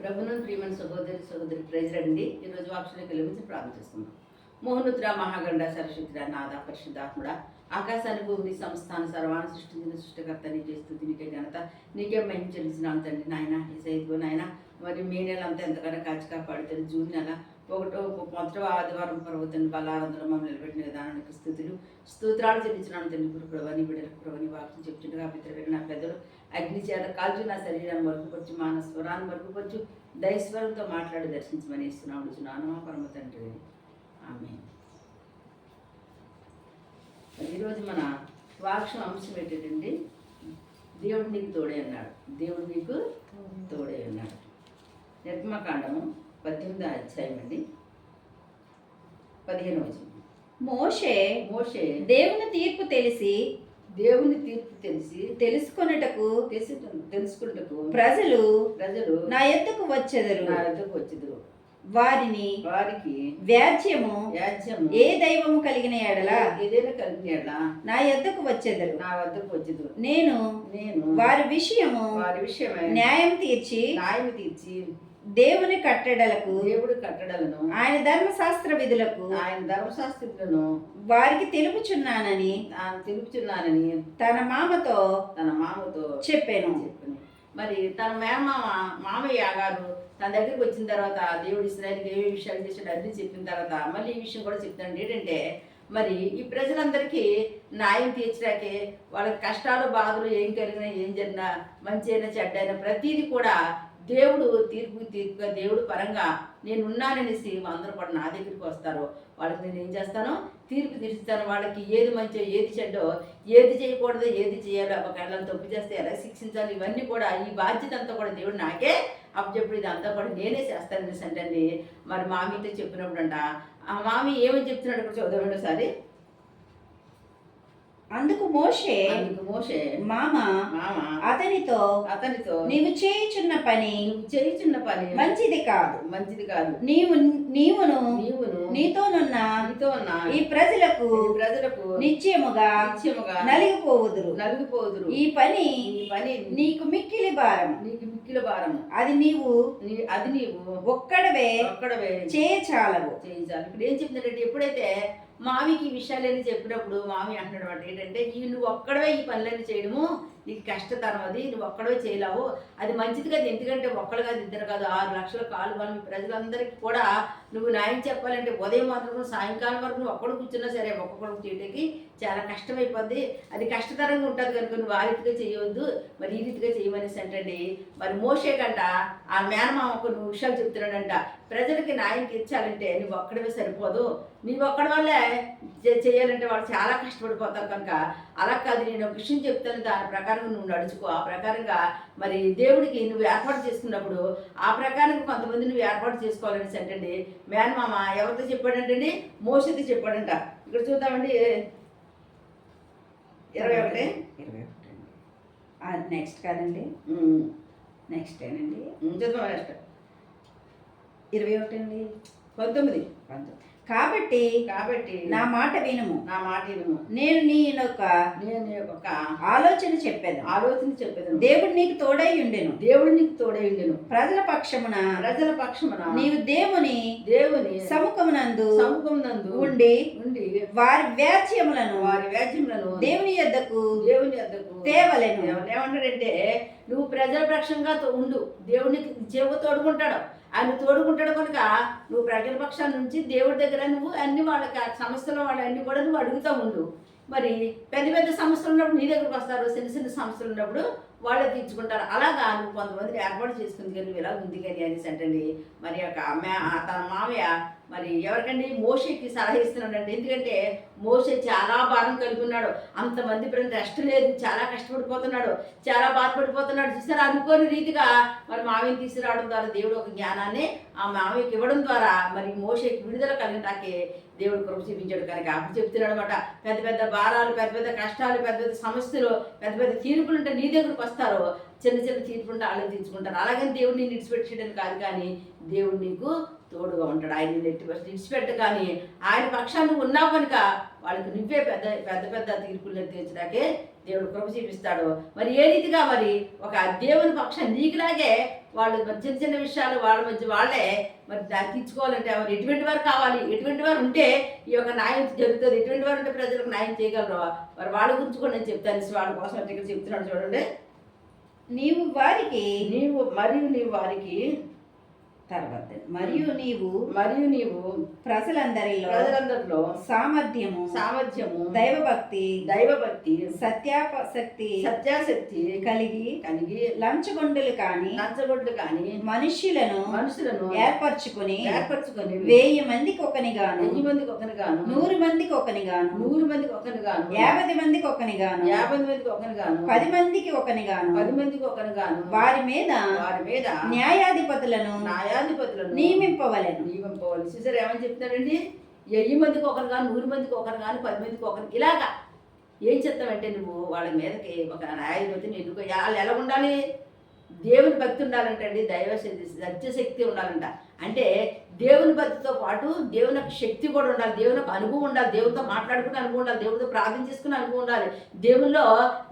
ప్రభును ప్రియమైన సహోదరి ప్రైజ్ రండి. ఈరోజు వాక్యానికి గురించి ప్రార్థన చేసుకుందాం. మోహనుద్ర మహాగండ సరస్వతిరా నాద పరిశుద్ధాత్ముడ ఆకాశాన్ని భూమిని సంస్థాన సర్వాన్ని సృష్టించిన సృష్టికర్త నీకే స్తుతి, నీకే ఘనత, నీకే మహిమ చెల్లించిన తండ్రి నాయన. ఈ సైతుకు నాయన మరి మే నెల అంతా ఎంతగానో కాచి కాపాడుతుంది. జూన్ నెల మొదట ఆదివారం పర్వతాన్ని బలారంధ్రం మమ్మల్ని నిలబెట్టిన విధానానికి స్తోత్రాలు చెల్లించినాను తండ్రి. ప్రభని బిడ్డలకు ప్రభని వాక్యం చెప్తుండగా పితృ నా పెద్దలు అగ్ని చేత కాల్చు, నా శరీరాన్ని మరుగుపరచు, మాన స్వరాన్ని మరుగుపరచు, దైస్వరంతో మాట్లాడి దర్శించమని ఇస్తున్నాను మా పరమ తండ్రి. ఆమేన్. ఈరోజు మన వాక్యం అంశం ఏంటండి? దేవుడు నీకు తోడే అన్నాడు. దేవుడు నీకు తోడే అన్నాడు. నిర్గమకాండము 18వ అధ్యాయం అండి, 15వ వచనం. మోషే దేవుని తీర్పు తెలిసి తెలుసుకొనుటకు ప్రజలు నా యొద్దకు వచ్చెదరు. వారికి వ్యాజ్యము ఏ దైవము కలిగిన ఎడల నా యొద్దకు వచ్చెదరు. నేను వారి విషయము న్యాయం తీర్చి దేవుని కట్టడలను ఆయన ధర్మశాస్త్ర విధులను వారికి తెలుపుచున్నానని తన మామతో చెప్పాను. మరి తన మామయ్య గారు తన దగ్గరికి వచ్చిన తర్వాత దేవుడు ఇస్రాయేలుకి ఏ విషయాలు చేశాడు అన్నీ చెప్పిన తర్వాత మళ్ళీ ఈ విషయం కూడా చెప్తాడు. ఏంటంటే మరి ఈ ప్రజలందరికీ న్యాయం తీర్చడాకే వాళ్ళకి కష్టాలు బాధలు ఏం కలిగినా ఏం జరిగినా మంచి అయినా చెడ్డ అయినా ప్రతిదీ కూడా దేవుడు తీర్పుగా దేవుడు పరంగా నేను ఉన్నాననేసి అందరూ కూడా నా దగ్గరికి వస్తారు. వాళ్ళకి నేను ఏం చేస్తానో తీర్పు తీర్చుతాను. వాళ్ళకి ఏది మంచో ఏది చెడ్డో, ఏది చేయకూడదో ఏది చేయాలో, ఒకవేళ తప్పు చేస్తే ఎలా శిక్షించాలి, ఇవన్నీ కూడా ఈ బాధ్యత అంతా కూడా దేవుడు నాకే అప్పచెప్పుడు ఇదంతా కూడా నేనే చేస్తాను అనేసి అంటే మరి మామీతో చెప్పినప్పుడు అంట ఆ మామి ఏమని చెప్తున్నాడు కూడా చదువుకోండి ఒకసారి. అందుకు మోషే మామ అతనితో నీవు చేయుచున్న పని మంచిది కాదు. నీవును నీతోనున్న ఈ ప్రజలకు నిశ్చయముగా నలిగిపోవుదురు. ఈ పని నీకు మిక్కిలి భారం. అది నీవు ఒక్కడవే చేయచాలవు. ఇప్పుడు ఏం చెప్తున్నాడంటే, ఎప్పుడైతే మామికి ఈ విషయాలన్నీ చెప్పినప్పుడు మామి అంటున్నాడు అంటే ఏంటంటే, నువ్వు ఒక్కడవే ఈ పనులన్నీ చేయడము నీకు కష్టతరం, అది నువ్వు ఒక్కడవే చేయలేవు, అది మంచిది కాదు. ఎందుకంటే ఒక్కడు కాదు, ఇద్దరు కాదు, 6 లక్షల కాలు బలం ఈ ప్రజలందరికీ కూడా నువ్వు న్యాయం చెప్పాలంటే ఉదయం మాత్రం సాయంకాలం వరకు నువ్వు ఒక్కడు కూర్చున్నా సరే ఒక్కొక్కడికి చేయడానికి చాలా కష్టమైపోద్ది. అది కష్టతరంగా ఉంటుంది కనుక నువ్వు ఆ రీతిగా చేయవద్దు, మరి ఈ రీతిగా చేయమనేసి అంటండి. మరి మోషే కంట ఆ మేనమామకు నువ్వు విషయాలు చెప్తున్నాడంట. ప్రజలకి న్యాయం తీర్చాలంటే నువ్వు ఒక్కడవే సరిపోదు, నీవు ఒక్కడి వల్లే చేయాలంటే వాళ్ళు చాలా కష్టపడిపోతారు కనుక అలా కాదు, నేను ఒక విషయం చెప్తాను, దాని ప్రకారం నువ్వు నడుచుకో. ఆ ప్రకారంగా మరి దేవుడికి నువ్వు ఏర్పాటు చేసుకున్నప్పుడు ఆ ప్రకారంగా కొంతమంది నువ్వు ఏర్పాటు చేసుకోవాలనేసి అంటండి. మేనమామ ఎవరితో చెప్పాడంటండి? మోషేతో చెప్పాడంట. ఇక్కడ చూద్దామండి 21 నెక్స్ట్ కాదండి, నెక్స్ట్ ఏనండి, చదువు నెక్స్ట్ 21 అండి, 19. కాబట్టి నా మాట వినుము. నేను నీ యొక్క ఆలోచన చెప్పేది. దేవుడు నీకు తోడై ఉండెను. ప్రజల పక్షమున నీవు దేవుని సముఖమునందు ఉండి వారి వ్యాజ్యములను దేవుని యొద్దకు తేవలెను. ఏమంటాడంటే, నువ్వు ప్రజల పక్షంగా ఉండు, దేవునికి చేవు తోడుకుంటాడు. ఆయన తోడుకుంటాడు కనుక నువ్వు ప్రజల పక్షాల నుంచి దేవుడి దగ్గర నువ్వు అన్ని వాళ్ళకి ఆ సమస్యలు వాళ్ళన్నీ కూడా నువ్వు అడుగుతూ ఉండు. మరి పెద్ద సమస్యలు ఉన్నప్పుడు నీ దగ్గరకు వస్తారు, చిన్న సమస్యలు ఉన్నప్పుడు వాళ్ళే తీర్చుకుంటారు. అలాగా నువ్వు కొంతమందిని ఏర్పాటు చేసుకుంది కానీ నువ్వు ఇలా ఉంది కానీ అనేసి అంటండి. మరి తన మామయ్య మరి ఎవరికండి? మోషేకి సలహా ఇస్తున్నాడండి. ఎందుకంటే మోషే చాలా భారం కలిగి ఉన్నాడు. అంతమంది ప్రజలు రెస్ట్ లేదు, చాలా కష్టపడిపోతున్నాడు, చాలా బాధపడిపోతున్నాడు. చూసారా, అనుకోని రీతిగా మరి మామయ్యని తీసుకురావడం ద్వారా దేవుడు ఒక జ్ఞానాన్ని ఆ మామయ్యకి ఇవ్వడం ద్వారా మరి మోషేకి విడుదల కలిగినాకే దేవుడు కృప చూపించాడు. కనుక అప్పుడు చెప్తున్నాడు అనమాట, పెద్ద భారాలు, పెద్ద కష్టాలు, పెద్ద సమస్యలు, పెద్ద తీర్పులు ఉంటే నీ దగ్గరకు వస్తారు, చిన్న తీర్పులు ఉంటే వాళ్ళని తీర్చుకుంటారు. అలాగని దేవుడిని విడిచిపెట్టేయడం కాదు, కానీ దేవుడు నీకు తోడుగా ఉంటాడు. ఆయన విడిచిపెట్ట కానీ ఆయన పక్షాన్ని ఉన్నావు కనుక వాళ్ళకి నువ్వే పెద్ద తీర్పులను తీర్చడాకే దేవుడు కృప చూపిస్తాడు. మరి ఏ రీతిగా మరి ఒక దేవుని పక్షం నీకులాగే వాళ్ళు మరి చిన్న చిన్న విషయాలు వాళ్ళ మధ్య వాళ్ళే మరి దాన్ని తీర్చుకోవాలంటే ఎవరు ఎటువంటి వారు కావాలి, ఎటువంటి వారు ఉంటే ఈ యొక్క న్యాయం జరుగుతుంది, ఎటువంటి వారు ఉంటే ప్రజలకు న్యాయం చేయగలరు, మరి వాళ్ళ గురించి కూడా నేను చెప్తాను. వాళ్ళ కోసం అంటే ఇక్కడ చెప్తున్నాడు చూడండి. నీవు వారికి నీవు వారికి తర్వాత మరియు నీవు ప్రజలందరిలో సామర్థ్యము దైవభక్తి సత్యాసక్తి కలిగి లంచగొండలు కాని మనుషులను ఏర్పరచుకొని 1000 మందికి ఒకని గాను 100 మందికి ఒకని గాను 50 మందికి ఒకని గాను 10 మందికి ఒకని గాను వారి మీద న్యాయాధిపతులను నియమింపవలెను. చూసారు ఏమని చెప్తున్నారండి? 1000 మందికి ఒకరు కానీ 100 మందికి ఒకరు కానీ 10 మందికి ఒకరికి ఇలాగా ఏం చెప్తామంటే నువ్వు వాళ్ళ మీదకి ఒక న్యాయాధిపతిని ఎన్నుకో. వాళ్ళు ఎలా ఉండాలి? దేవుని భక్తి ఉండాలంట అండి, సత్యశక్తి ఉండాలంట. అంటే దేవుని భక్తితో పాటు దేవుని యొక్క శక్తి కూడా ఉండాలి, దేవుని యొక్క అనుభవం ఉండాలి, దేవునితో మాట్లాడుకునే అనుభవం ఉండాలి, దేవునితో ప్రార్థన చేసుకునే అనుభవం ఉండాలి, దేవుల్లో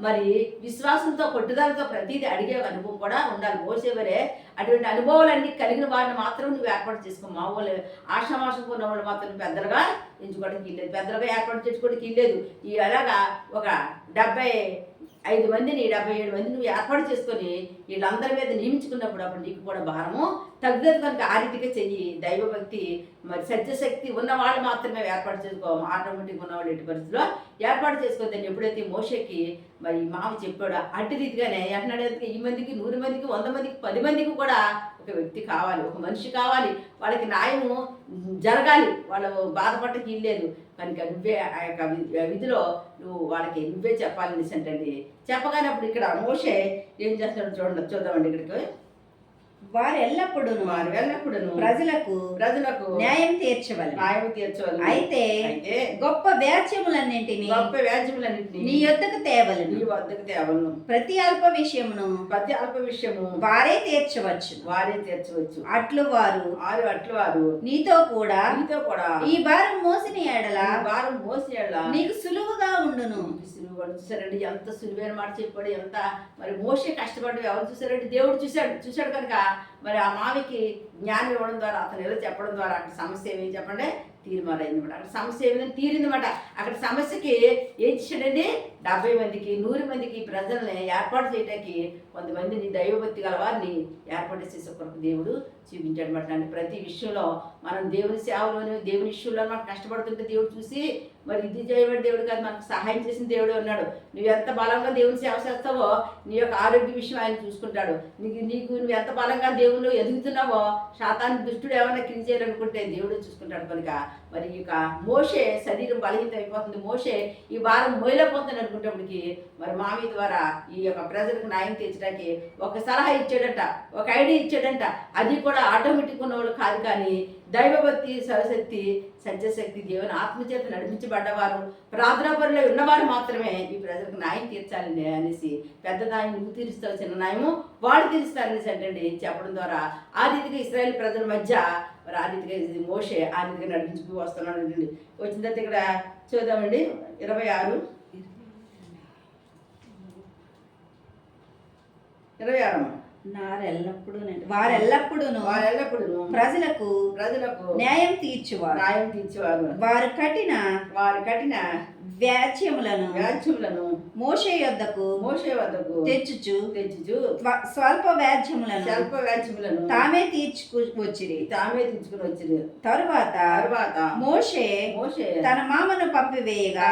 మరి విశ్వాసంతో పట్టుదలతో ప్రతిదీ అడిగే అనుభవం కూడా ఉండాలి. మోసేవరే అటువంటి అనుభవాలన్నీ కలిగిన వారిని మాత్రం నువ్వు ఏర్పాటు చేసుకో. మామూలు ఆషామాషం ఉన్న వాళ్ళు మాత్రం పెద్దలుగా ఎంచుకోవడానికి ఇల్లేదు, పెద్దలుగా ఏర్పాటు చేసుకోవడానికి ఇల్లేదు. ఈ అలాగా ఒక 75 మందిని 77 మందిని నువ్వు ఏర్పాటు చేసుకొని వీళ్ళందరి మీద నియమించుకున్నప్పుడు అప్పుడు నీకు కూడా భారము తగ్గుతుంది. కనుక ఆ రీతిగా చెయ్యి. దైవభక్తి మరి సత్యశక్తి ఉన్న వాళ్ళు మాత్రమే ఏర్పాటు చేసుకో. ఆటోమేటిక్గా ఉన్నవాళ్ళు ఎట్టి పరిస్థితిలో ఏర్పాటు చేసుకోవద్దని ఎప్పుడైతే మోషేకి మరి మామ చెప్పాడు, అట్టి రీతిగానే అంటున్నాడు, 10 మందికి 100 మందికి 100 మందికి 10 మందికి కూడా ఒక వ్యక్తి కావాలి, ఒక మనిషి కావాలి, వాళ్ళకి న్యాయము జరగాలి, వాళ్ళు బాధపడటకి ఇల్లేదు. కనుక నువ్వే ఆ యొక్క విధిలో నువ్వు వాళ్ళకి నువ్వే చెప్పాలని అంటండి. చెప్పగానే అప్పుడు ఇక్కడ మోషే ఏం చేస్తున్నాడు చూద్దామండి. ఇక్కడికి వారు ఎల్లప్పుడూ ప్రజలకు న్యాయం తీర్చవలెను. అయితే గొప్ప వ్యాజ్యములన్నింటినీ నీ యొద్దకు తేవలెను. ప్రతి అల్ప విషయమును వారే తీర్చవచ్చు. అట్లు వారు నీతో కూడా ఈ భారం మోసిన ఎడల నీకు సులువుగా ఉండును. చూసారండి ఎంత సులువైన మాట చెప్పాడు. ఎంత మరి మోషే కష్టపడ్డాడు. ఎవరు చూసారండి? దేవుడు చూశాడు కనుక మరి ఆ మావికి జ్ఞానం ఇవ్వడం ద్వారా, అతను ఎలా చెప్పడం ద్వారా అక్కడ సమస్య ఏమేమి చెప్పండి తీర్మానమైందన్నమాట. అక్కడ సమస్య ఏమైనా తీరిందన్నమాట. అక్కడ సమస్యకి ఏం చేశాడండి? 70 మందికి 100 మందికి ప్రజల్ని ఏర్పాటు చేయడానికి కొంతమందిని దైవభక్తి గల వారిని ఏర్పాటు చేసే కొరకు దేవుడు చూపించాడు అనమాట. ప్రతి విషయంలో మనం దేవుని సేవలోని దేవుని విషయంలో మనం కష్టపడుతుంటే దేవుడు చూసి మరి ఇది చేయబడి దేవుడు కాదు, మనకు సహాయం చేసిన దేవుడు ఉన్నాడు. నువ్వు ఎంత బలంగా దేవుని సేవ చేస్తావో నీ యొక్క ఆరోగ్య విషయం ఆయన చూసుకుంటాడు. నువ్వు ఎంత బలంగా దేవుళ్ళు ఎదుగుతున్నావో శాతాన్ని దుష్టుడు ఏమైనా కింద చేయాలనుకుంటే దేవుడు చూసుకుంటాడు. కనుక మరి ఇక మోషే శరీరం బలహీనం అయిపోతుంది, మోషే ఈ భారం మోయలేకపోతుంది అనుకునేప్పటికి మరి మామి ద్వారా ఈ యొక్క ప్రజలకు న్యాయం తీర్చడానికి ఒక సలహా ఇచ్చాడంట, ఒక ఐడియా ఇచ్చాడంట. అది కూడా ఆటోమేటిక్ ఉన్నవాళ్ళు కాదు, కానీ దైవభక్తి సరశక్తి సత్యశక్తి దేవుని ఆత్మచేత నడిపించబడ్డవారు ప్రార్థనాపరులు ఉన్నవారు మాత్రమే ఈ ప్రజలకు న్యాయం తీర్చాలని అనేసి, పెద్ద న్యాయం నువ్వు తీరుస్తావు, చిన్న న్యాయము వాడు తీరుస్తారనేసి అంటే చెప్పడం ద్వారా ఆ రీతిగా ఇశ్రాయేలు ప్రజల మధ్య మరి ఆ రీతిగా మోషే ఆ రీతిగా నడిపించుకు వస్తున్నాడు. వచ్చిన తర్వాత ఇక్కడ చూద్దామండి 26 వారెల్లప్పుడూ ప్రజలకు న్యాయం తీర్చువారు. వారు కఠిన వ్యాజ్యములను మోషే యొద్దకు తెచ్చుచు స్వల్ప వ్యాజ్యములను తామే తీసుకుని వచ్చిరి. తరువాత మోషే తన మామను పంపివేయగా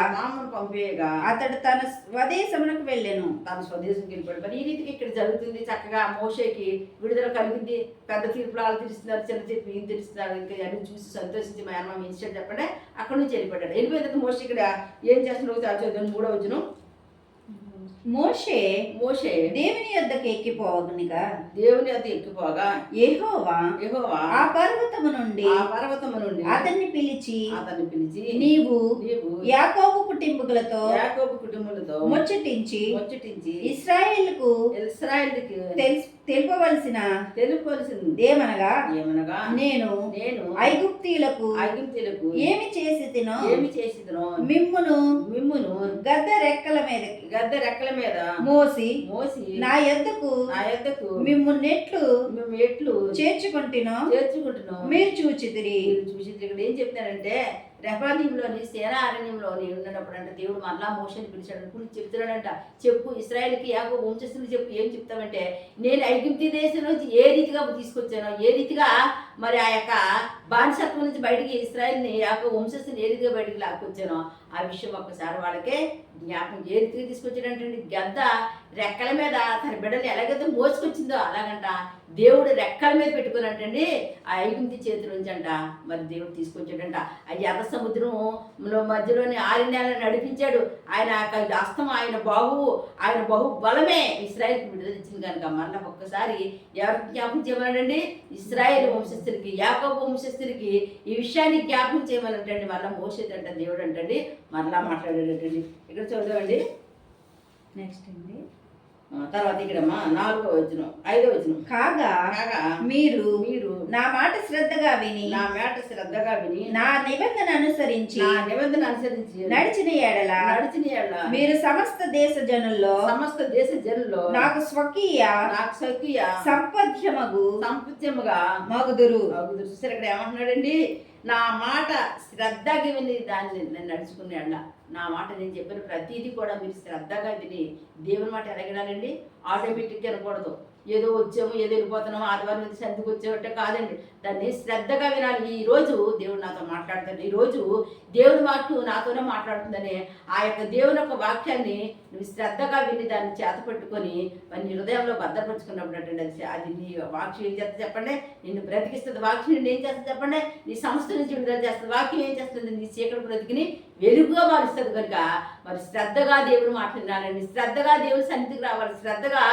అతడు తన స్వదేశమునకు వెళ్ళెను. తన స్వదేశంకి వెళ్ళిపోయాడు. మరి ఈ రీతికి ఇక్కడ జరుగుతుంది. చక్కగా మోషేకి విడుదల కలిగింది. పెద్ద తీర్పులు వాళ్ళు తీరుస్తున్నారు, చిన్న తీర్పు ఈయన తీరుస్తున్నారు. ఇంకా అన్ని చూసి సంతోషించి మా అమ్మ ఏం ఇచ్చాడు చెప్పండి. అక్కడి నుంచి వెళ్ళిపోయాడు. వెళ్ళిపోయిన తర్వాత మోషే ఇక్కడ ఏం చేస్తున్నావు చూద్దాం. 3వ వచనం. మోషే దేవుని యొద్దకు ఎక్కిపోగా యెహోవా ఆ పర్వతము నుండి అతన్ని పిలిచి నీవు యాకోబు కుటుంబములతో ముచ్చటించి ఇశ్రాయేలుకు తెలుపవలసిన ఏమనగా నేను ఐగుప్తీయులకు ఏమి చేసి తినో మిమ్మును గద్ద రెక్కల మీద మోసి మోసి నా యొద్దకు మిమ్మును ఎట్లు చేర్చుకుంటున్నాం మీరు చూచితిరి. ఇక్కడ ఏం చెప్తారంటే రెఫాదీంలోని సేనా అరణ్యంలోని ఉన్నప్పుడు అంటే దేవుడు మళ్ళా మోషని పిలిచాడు ఇప్పుడు చెప్తున్నాడంట, చెప్పు ఇశ్రాయేలుకి యాకోబు వంశస్థులు చెప్పు. ఏం చెప్తామంటే నేను ఐగుప్తు దేశం నుంచి ఏ రీతిగా తీసుకొచ్చానో, ఏ రీతిగా మరి ఆ యొక్క బానిసత్వం నుంచి బయటికి ఇశ్రాయేల్ని యాకోబు వంశస్థుని ఏ రీతిగా బయటికి లాక్కొచ్చానో ఆ విషయం ఒక్కసారి వాళ్ళకే జ్ఞాపకం. ఏ రీతిగా తీసుకొచ్చాడంటే గద్ద రెక్కల మీద తన బిడ్డలు ఎలాగైతే మోసుకొచ్చిందో అలాగంట దేవుడు రెక్కల మీద పెట్టుకున్నట్టండి ఆ ఐగుప్తు చేతి నుంచి అంట మరి దేవుడు తీసుకొచ్చాడంట. ఆ ఎర్ర సముద్రం మధ్యలోని 6 నెలలు నడిపించాడు. ఆయన హస్తం, ఆయన బహు బలమే ఇశ్రాయేల్కి విడుదల ఇచ్చింది కనుక మళ్ళీ ఒక్కసారి ఎవరికి జ్ఞాపకం చేయమన్నాడండి? ఇశ్రాయేల్ వంశస్థులకి, యాకోబు వంశస్థులకి ఈ విషయాన్ని జ్ఞాపకం చేయమన్నట్టండి. మళ్ళీ మోసేదంట దేవుడు అంటండి మళ్ళా మాట్లాడాడంటండి. ఇక్కడ చూద్దామండి నెక్స్ట్ అండి. తర్వాత ఇక్కడ 4వ వచనం 5వ వచనం కాగా మీరు నా మాట శ్రద్ధగా విని నా నిబంధన అనుసరించి నడిచిన ఎడల మీరు సమస్త దేశ జనుల్లో నాకు స్వకీయ సంపద్యముగా మగుదురు. చూసారు ఇక్కడ ఏమంటున్నాడండి? నా మాట శ్రద్ధగా విని దాన్ని నేను నడుచుకునేళ్ళ, నా మాట నేను చెప్పిన ప్రతిదీ కూడా మీరు శ్రద్ధగా విని దేవుని మాట ఎలాగడాలండి? ఆటోమేటిక్గా అనకూడదు, ఏదో వచ్చాము ఏదో వెళ్ళిపోతున్నాము ఆదివారం నుంచి సంతికి వచ్చేవట్టే కాదండి. దాన్ని శ్రద్ధగా వినాలి. ఈరోజు దేవుడు నాతో మాట్లాడుతాడు, ఈరోజు దేవుని వాక్యం నాతోనే మాట్లాడుతుందని ఆ యొక్క దేవుని యొక్క వాక్యాన్ని నువ్వు శ్రద్ధగా విని దాన్ని చేత పెట్టుకొని మరి నీ హృదయంలో భద్రపరుచుకున్నప్పుడు అంటే అది నీ వాక్యం ఏం చేస్తుంది చెప్పండి? నిన్ను బ్రతికిస్తుంది. వాక్యం నిన్ను ఏం చేస్తుంది చెప్పండి? నీ సంస్థ నుంచి విడుదల చేస్తుంది. వాక్యం ఏం చేస్తుంది? నీ చీకటి బ్రతికిని వెలుగుగా మారుస్తుంది కనుక మరి శ్రద్ధగా దేవుని మాట్లాడాలండి, శ్రద్ధగా దేవుని సన్నిధికి రావాలి, శ్రద్ధగా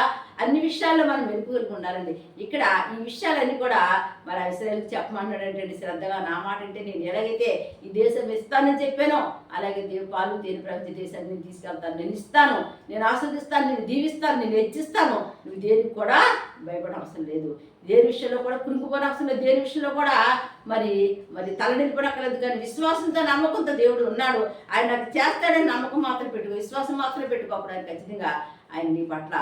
అన్ని విషయాల్లో మనం వెలుగుగా ఉండాలండి. ఇక్కడ ఈ విషయాలన్నీ కూడా మరి ఇశ్రాయేలుకి చెప్పమన్నాడంటే శ్రద్ధగా నా మాట అంటే నేను ఎలాగైతే ఈ దేశం ఇస్తానని చెప్పానో అలాగే పాలు తేనె ప్రపంచ దేశాన్ని నేను తీసుకెళ్తాను, నేను ఇస్తాను, నేను ఆస్వాదిస్తాను, నేను దీవిస్తాను, నేను హెచ్చిస్తాను. నువ్వు దేనికి కూడా భయపడే అవసరం లేదు, దేని విషయంలో కూడా కురుకుపోయిన అవసరం లేదు, దేని విషయంలో కూడా మరి తల నిలిపడక్కలేదు. కానీ విశ్వాసంతో నమ్మకంతో దేవుడు ఉన్నాడు, ఆయన నాకు చేస్తాడని నమ్మకం మాత్రం పెట్టుకో, విశ్వాసం మాత్రమే పెట్టుకో. అప్పుడు ఆయన ఖచ్చితంగా ఆయన నీ పట్ల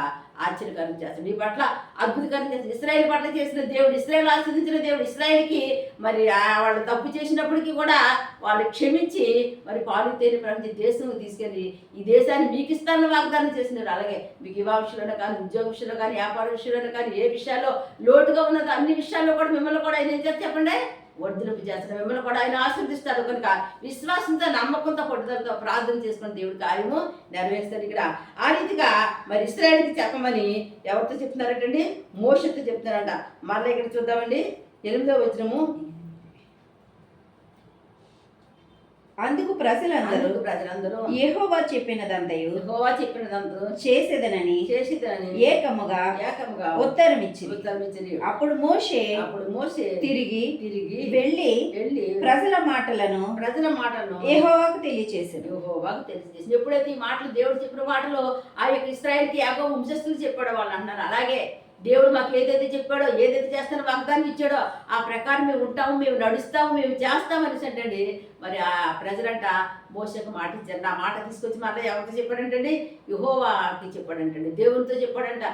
ఆశ్చర్యకరం చేస్తాడు, నీ పట్ల అద్భుతకరం చేస్తాడు. ఇశ్రాయేల్ పట్ల చేసిన దేవుడు, ఇశ్రాయేల్ ఆస్వాదించిన దేవుడు, ఇశ్రాయేల్కి మరి వాళ్ళు తప్పు చేసినప్పటికీ కూడా వాళ్ళు క్షమించి మరి పాలు తేనె ప్రపంచ దేశం తీసుకెళ్ళి ఈ దేశాన్ని మీకు ఇస్తానని వాగ్దానం చేసినారు. అలాగే మీకు వివాహ విషయంలో కానీ, ఉద్యోగ విషయంలో కానీ, వ్యాపార విషయంలో కానీ, ఏ విషయాల్లో లోటుగా ఉన్నదో అన్ని విషయాల్లో కూడా మిమ్మల్ని కూడా ఆయన ఏం చేస్తే చెప్పండి వర్ధలింపు చేస్తాడు, మిమ్మల్ని కూడా ఆయన ఆశీర్దిస్తాడు. కనుక విశ్వాసంతో నమ్మకంతో పట్టుదలతో ప్రార్థన చేసుకుని దేవుడి కార్యము నెరవేరుస్తాడు. ఇక్కడ ఆ రీతిగా మరి ఇశ్రాయేలుకి చెప్పమని ఎవరితో చెప్తున్నారంటండి? మోషతో చెప్తున్నారంట. మళ్ళీ ఇక్కడ చూద్దామండి 8వ వచనము. అందుకు ప్రజలందరూ యెహోవా చెప్పినదంతయు చేసేదనని ఏకముగా ఉత్తరం ఇచ్చింది. అప్పుడు మోషే తిరిగి వెళ్ళి ప్రజల మాటలను యెహోవాకు తెలియచేసాడు. ఎప్పుడైతే ఈ మాటలు దేవుడు చెప్పిన మాటలు ఆ యొక్క ఇశ్రాయేలుకి యాకోబు వంశస్థులు చెప్పాడో వాళ్ళు అంటున్నారు, అలాగే దేవుడు మాకు ఏదైతే చెప్పాడో, ఏదైతే చేస్తానో వాగ్దానం ఇచ్చాడో ఆ ప్రకారం మేము ఉంటాము, మేము నడుస్తాము, మేము చేస్తామని అంటండి. మరి ఆ ప్రజలంట మోషేకు మాట ఇచ్చారు. నా మాట తీసుకొచ్చి మళ్ళీ ఎవరితో చెప్పాడంటండి? యెహోవాకి చెప్పాడంటండి, దేవునితో చెప్పాడంట.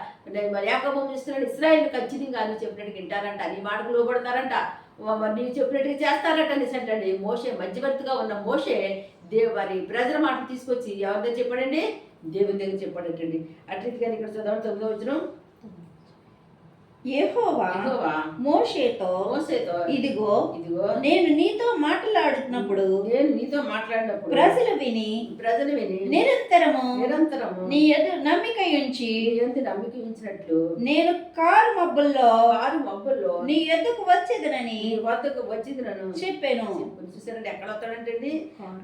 మరి యాకోబు చేస్తున్నాడు, ఇశ్రాయేలు ఖచ్చితంగా నువ్వు చెప్పినట్టు వింటారంట, నీ మాటకు లోబడతారంట, నీవు చెప్పినట్టుగా చేస్తారట అనేసి అంటండి. మోషే మధ్యవర్తిగా ఉన్న మోషే మరి ప్రజల మాట తీసుకొచ్చి ఎవరితో చెప్పాడండి? దేవుని దగ్గర చెప్పాడంటండి. అట్లా ఇక్కడ చదవండి 9వ వచనం. యెహోవా మోషేతో ఇదిగో నేను నీతో మాట్లాడుతున్నప్పుడు ప్రజలు విని నిరంతరము నీ ఎదు నమ్మిక ఉంచినట్లు నేను కారు మబ్బుల్లో నీ ఎద్దుకు వచ్చేదనని చెప్పాను. చూసారండి ఎక్కడ వస్తాడంటండి?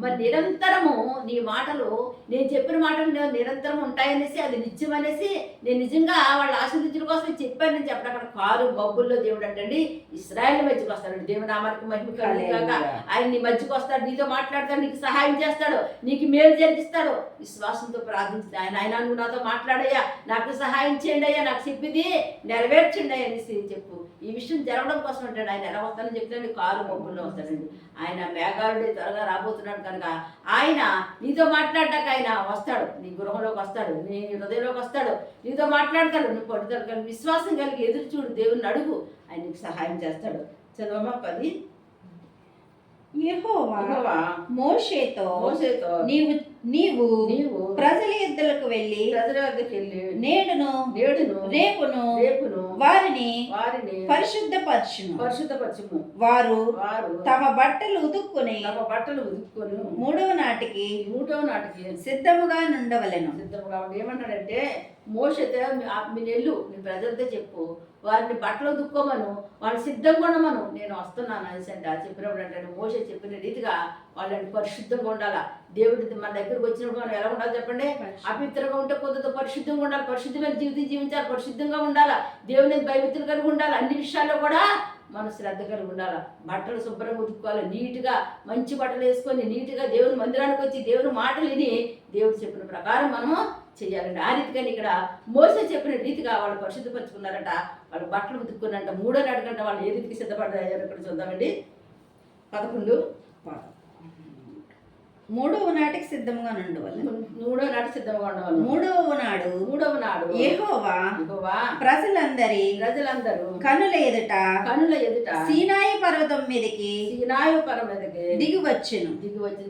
మరి నిరంతరము నీ మాటలు, నేను చెప్పిన మాటలు నిరంతరం ఉంటాయనేసి, అది నిత్యం అనేసి, నేను నిజంగా వాళ్ళ ఆశీర్వదించడం కోసం చెప్పానని చెప్పడం. అక్కడ కారు బొబ్బుల్లో దేవుడు అంటండి ఇశ్రాయేల్ మధ్యకు వస్తాడు. దేవుని నామానికి మహిమ కలుగుగాక. ఆయన నీ మధ్యకు వస్తాడు, నీతో మాట్లాడతాడు, నీకు సహాయం చేస్తాడు, నీకు మేలు జరిగిస్తాడు. విశ్వాసంతో ప్రార్థించింది ఆయన నువ్వు నాతో మాట్లాడయ్యా, నాకు సహాయం చేయండి అయ్యా, నాకు చెప్పింది నెరవేర్చండి అనేసి చెప్పు. ఈ విషయం జరగడం కోసం అంటాడు. ఆయన ఎలా వస్తానని చెప్తాడు, కారు మబ్బుల్లో వస్తాడండి. ఆయన మేఘాలుడే త్వరగా రాబోతున్నాడు కనుక ఆయన నీతో మాట్లాడటానికి ఆయన వస్తాడు, నీ గృహంలోకి వస్తాడు, నీ హృదయంలోకి వస్తాడు, నీతో మాట్లాడతాడు. నువ్వు పడుతాడు కలిగి విశ్వాసం కలిగి ఎదురు చూడు, దేవుని అడుగు, ఆయన నీకు సహాయం చేస్తాడు. చదవమ్మా 10. యెహోవా మోషేతో నీవు ప్రజల యుద్ధలకు వెళ్ళి నేడును రేపును వారిని పరిశుద్ధపరచుము. వారు తమ బట్టలు ఉతుక్కుని మూడవ నాటికి సిద్ధముగా నుండవలెను. ఏమంటాడంటే మోషేతో మీ నెల్లు నీ ప్రజలతో చెప్పు, వారిని బట్టలు దుక్కోమను, వాళ్ళు సిద్ధంగా ఉండమను, నేను వస్తున్నాను అనేసి అంటే చెప్పినప్పుడు అంటే మోషే చెప్పిన రీతిగా వాళ్ళని పరిశుద్ధంగా ఉండాలా. దేవుడి మన దగ్గరకు వచ్చినప్పుడు మనం ఎలా ఉండాలి చెప్పండి? అపవిత్రంగా ఉంటే కొంత పరిశుద్ధంగా ఉండాలి, పరిశుద్ధమైన జీవితం జీవించాలి, పరిశుద్ధంగా ఉండాలా, దేవుని భయభక్తులు కలిగి ఉండాలి, అన్ని విషయాల్లో కూడా మనం శ్రద్ధ కలిగి ఉండాలి. బట్టలు శుభ్రంగా ఉతుక్కోవాలి, నీట్గా మంచి బట్టలు వేసుకొని నీట్గా దేవుని మందిరానికి వచ్చి దేవుని మాటలు విని దేవుడు చెప్పిన ప్రకారం మనము చెయ్యాలండి. ఆ రీతిగాని ఇక్కడ మోసే చెప్పిన రీతిగా వాళ్ళు పరిశుద్ధపరుచుకున్నారట, వాళ్ళు బట్టలు ఉతుక్కున్నారంట. మూడో నాటికంట వాళ్ళు ఏ రీతికి సిద్ధపడ్డారు ఇక్కడ చూద్దామండి. 11. మూడవ నాటికి సిద్ధంగా నుండవలె. మూడో నాటి సిద్ధంగా ఉండవాలి. మూడవ నాడు యెహోవా ప్రజలందరూ కనుల ఎదుట సీనాయి పర్వతం మీదకి దిగి వచ్చెను.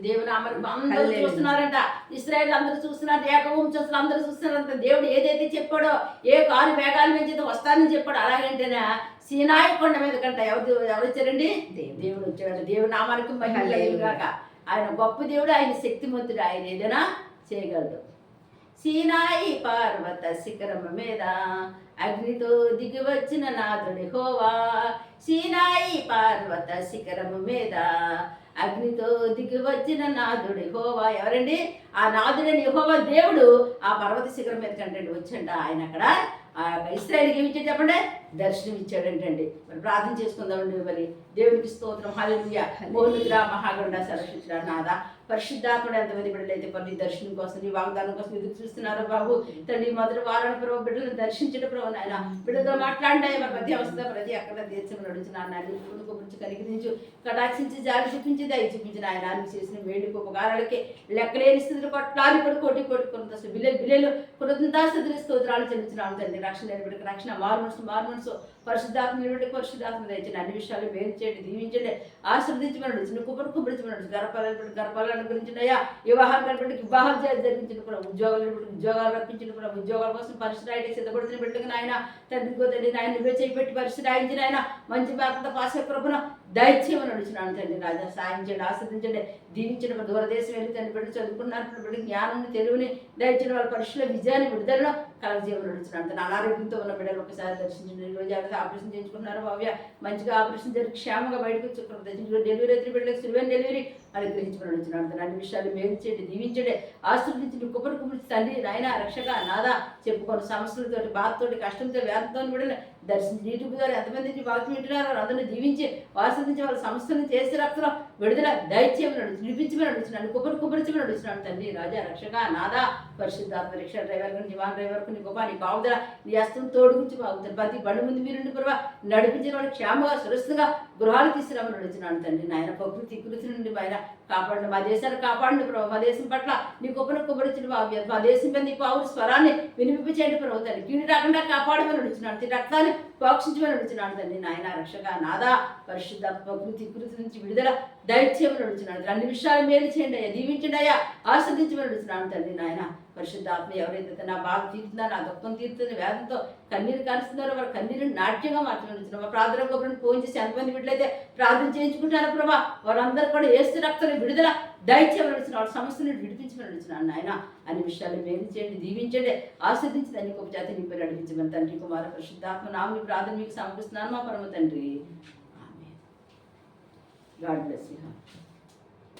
దేవుని అందరూ చూస్తున్నారంట, ఇశ్రాయేల్ అందరూ చూస్తున్నారు, ఏకవంశస్తులు అందరూ చూస్తున్నారంట. దేవుడు ఏదైతే చెప్పాడో, ఏ కారు మేఘాల మీద వస్తానని చెప్పాడు, అలాగంటేనా సీనాయి కొండ మీద కంట ఎవరు వచ్చారండి? దేవుడు వచ్చాడు. దేవుడి నామానికి మహిమ కలుగుగాక. ఆయన గొప్ప దేవుడు, ఆయన శక్తిమంతుడు, ఆయన ఏదైనా చేయగలడు. సీనాయి పర్వత శిఖరము మీద అగ్నితో దిగి వచ్చిన నాథుడి యెహోవా. సీనాయి పర్వత శిఖరము మీద అగ్నితో దిగి వచ్చిన నాథుడి యెహోవా. ఎవరండి? ఆ నాథుడని యెహోవా దేవుడు ఆ పర్వత శిఖరం మీద కంటే వచ్చండి. ఆయన అక్కడ ఇశ్రాయేలుకి ఏమి ఇచ్చాడు చెప్పండి? దర్శనం ఇచ్చాడంటండి. మరి ప్రార్థన చేసుకుందామండి. మరి దేవునికి స్తోత్రం. హల్లెలూయా. మోనుద్రా మహాగండ సరస్వతి నాదా పరిశుద్ధాత్ముడు ఎంతమంది బిడ్డలైతే పని దర్శనం కోసం, నీ వాగ్దానం కోసం ఎదురు చూస్తున్నారు బాబు తండ్రి. మొదటి వారాన్ని ప్రభు బిడ్డలను దర్శించడం ప్రభు నాయన, బిడ్డతో మాట్లాడినాయి మరి ప్రతి అవస్థ ప్రతి అక్కడ దేశం నడుచున్నాను గురించి కనికరించు, కటాక్షించి జారి చూపించి దయ చూపించిన ఆయన నీకు చేసిన వేడి ఉపకారాలకి లెక్కలేని స్థితిలో కొట్లాది కోటి కొంత బిల్లెలు కృతంతాస్తుతులు స్తోత్రాలు చెల్లించినాను తండ్రి. రక్షణ బిడ్డకి రక్షణ, మారు మనసు పరిశుద్ధాత్మ పరిశుద్ధాత్మ దయచండి. అన్ని విషయాలు వేరు చేయండి, దీవించండి, ఆశ్రదించమన్నాడు. చిన్న కుప్పరించమన్నాడు. గర్భాలను గురించినయా వివాహాలు కనబడి వివాహాలు జరిగించిన కూడా ఉద్యోగాలు రప్పించిన కూడా ఉద్యోగాల కోసం పరిశ్రాయి సిద్ధపడుతున్న బిడ్డకు నాయన తండ్రికో తండ్రి నాయన నువ్వే చేపెట్టి పరిశ్రాయించిన ఆయన మంచి భారత పాశ కృపను దైత్యమని నడుచున్నాను తండ్రి. రాజా సాయం చేయండి, ఆస్వాదించండి, దీవించిన దూరదేశం వెళ్ళి తండ్రి బిడ్డ చదువుకున్నారు బిడ్డ జ్ఞానం తెలివిని దయచిన వాళ్ళ పరీక్షల విజయాన్ని విడుదలను కలగజేయమని నడుచున్నాను తండ్రి. అనారోగ్యంతో ఉన్న బిడ్డలు ఒకసారి దర్శించండి. ఈరోజు ఎవరైతే ఆపరేషన్ చేయించుకుంటున్నారో భవ్య మంచిగా ఆపరేషన్ జరిగి క్షేమంగా బయటకు వచ్చి డెలివరీ అయితే బిడ్డలకు సులువైన డెలివరీ అనుగ్రహించమని నడుచున్నాను. అన్ని విషయాలు మేలు చేయండి, దీవించండి, ఆశీర్వదించి కుప్పటి తండ్రి నాయన రక్షక నాదా చెప్పుకొని సమస్యలతోటి బాధతోటి కష్టంతో వేదంతో బిడ్డలు దర్శించి యూట్యూబ్ ద్వారా ఎంతమంది వాక్యం వింటున్నారో అందరినీ దీవించి ఆశీర్వదించి వాళ్ళ సమస్యలను చేసి రక్తం విడుదల దైత్యమని నడుచు నిలిపించమని నడుచున్నాను, కుప్పరించమని నడుచున్నాను తండ్రి. రాజా రక్షక నాదా పరిశుద్ధాత్మ రిక్షా డ్రైవర్ కు జివాన్ డ్రైవర్ కు నీ గొప్ప నీ బాగుదల నీ హస్తం తోడుగుంచి బాగుతుంది. ప్రతి బండి ముందు మీరు ప్రభావ నడిపించిన వాళ్ళు క్షేమంగా సురక్షితంగా గృహాలు తీసుకురామని నడుచున్నాను తండ్రి. నాయన ప్రకృతి నుండి ఆయన కాపాడండి, మా దేశాన్ని కాపాడండి ప్రభావ. మా దేశం పట్ల నీ గొప్పను కుబ్బరించిన బాగు, మా దేశం మీద నీ పావురు స్వరాన్ని వినిపించేయండి ప్రభావ తండ్రి. కీడు రాకుండా కాపాడమని నడుచున్నాను, రక్తాన్ని పోక్షించమని నడుచున్నాను తండ్రి. నాయన రక్షక నాదా పరిశుద్ధ ప్రకృతి నుంచి విడుదల దైత్యమని నడుచున్నాను. అన్ని విషయాలు మేలు చేయండి అయ్యా, దీవించండి అయ్యా, ఆస్వాదించమని నడుచున్నాను తండ్రి. నాయన పరిశుద్ధాత్మ ఎవరైతే నా బాధ తీరుతుందో నా దుఃఖం తీరుతుంది వేదంతో కన్నీరు కారుస్తున్నారో వారి కన్నీరు నాట్యంగా మార్చమని మా ప్రార్థన గొప్పని ఫోన్ చేసి ఎంతమంది బిడ్డలైతే ప్రార్థన చేయించుకుంటారు ప్రభా వారందరూ కూడా ఏసు రక్తం విడుదల దయచేయమని నడుచున్నాను. వాళ్ళ సమస్యను విడిపించమని నడుచున్నాను నాయన. అన్ని విషయాలు మేలు చేయండి, దీవించండి, ఆస్వాదించి దాన్ని గొప్ప జాతి నింపి నడిపించమని తండ్రి కుమార పరిశుద్ధాత్మ నామని ప్రార్థన మీకు సమర్పిస్తున్నాను మా పరమ తండ్రి. ఆమేన్. God bless you.